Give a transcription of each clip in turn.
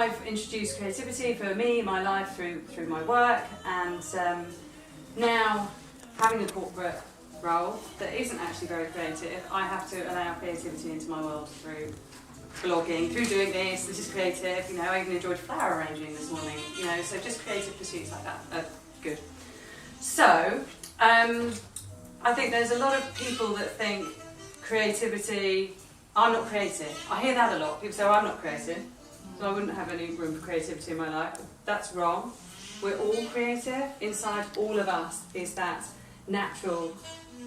I've introduced creativity for me in my life through my work, and now having a corporate role that isn't actually very creative, I have to allow creativity into my world through blogging, through doing this. This is creative, you know. I even enjoyed flower arranging this morning, you know. So just creative pursuits like that are good. So I think there's a lot of people that think creativity, I'm not creative. I hear that a lot. People say, oh, I'm not creative, so I wouldn't have any room for creativity in my life. That's wrong. We're all creative. Inside all of us is that natural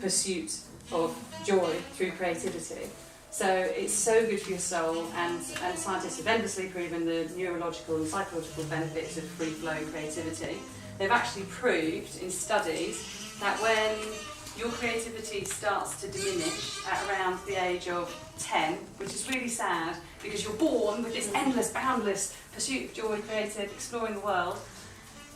pursuit of joy through creativity. So it's so good for your soul, and scientists have endlessly proven the neurological and psychological benefits of free-flowing creativity. They've actually proved in studies that when your creativity starts to diminish at around the age of 10, which is really sad because you're born with this endless, boundless pursuit of joy, creative, exploring the world.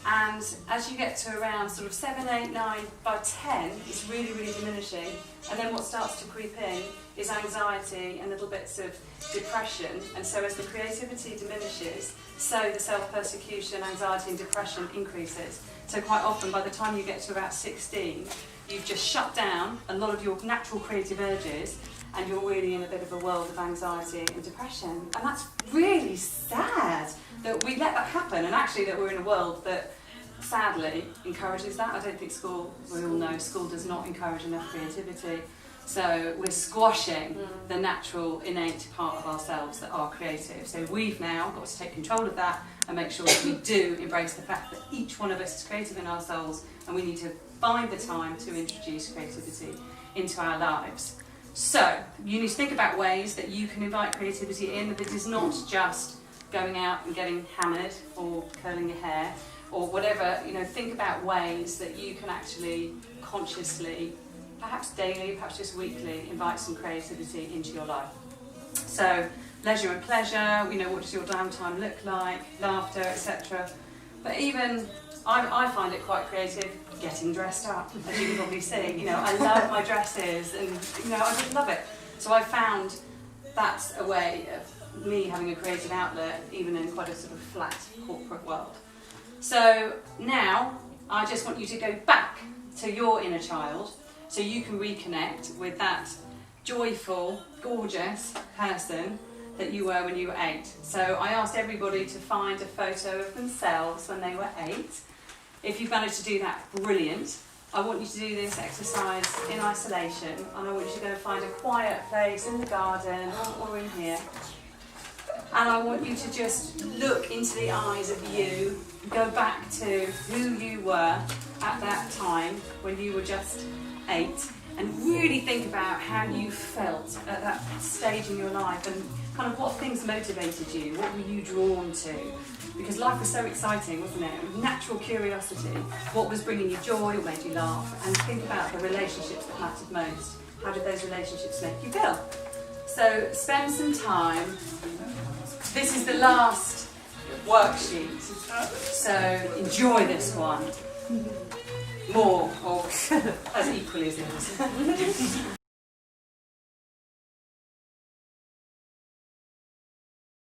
And as you get to around sort of 7, 8, 9, by 10, it's really, really diminishing. And then what starts to creep in is anxiety and little bits of depression. And so as the creativity diminishes, so the self-persecution, anxiety and depression increases. So quite often, by the time you get to about 16, you've just shut down a lot of your natural creative urges, and you're really in a bit of a world of anxiety and depression. And that's really sad that we let that happen, and actually that we're in a world that sadly encourages that. I don't think school, we all know, school does not encourage enough creativity. So we're squashing the natural, innate part of ourselves that are creative. So we've now got to take control of that and make sure that we do embrace the fact that each one of us is creative in our souls, and we need to find the time to introduce creativity into our lives. So you need to think about ways that you can invite creativity in, that it is not just going out and getting hammered or curling your hair or whatever. You know, think about ways that you can actually consciously, perhaps daily, perhaps just weekly, invite some creativity into your life. So leisure and pleasure, you know, what does your downtime look like, laughter, etc. But even I find it quite creative getting dressed up, as you can probably see. You know, I love my dresses, and you know, I just love it. So I found that's a way of me having a creative outlet, even in quite a sort of flat corporate world. So now I just want you to go back to your inner child, so you can reconnect with that joyful, gorgeous person that you were when you were 8. So I asked everybody to find a photo of themselves when they were 8. If you've managed to do that, brilliant. I want you to do this exercise in isolation, and I want you to go and find a quiet place in the garden or in here. And I want you to just look into the eyes of you, go back to who you were at that time when you were just 8, and really think about how you felt at that stage in your life, and kind of what things motivated you, what were you drawn to? Because life was so exciting, wasn't it? Natural curiosity, what was bringing you joy, what made you laugh, and think about the relationships that mattered most. How did those relationships make you feel? So spend some time. This is the last worksheet, so enjoy this one more, or as equally as it is.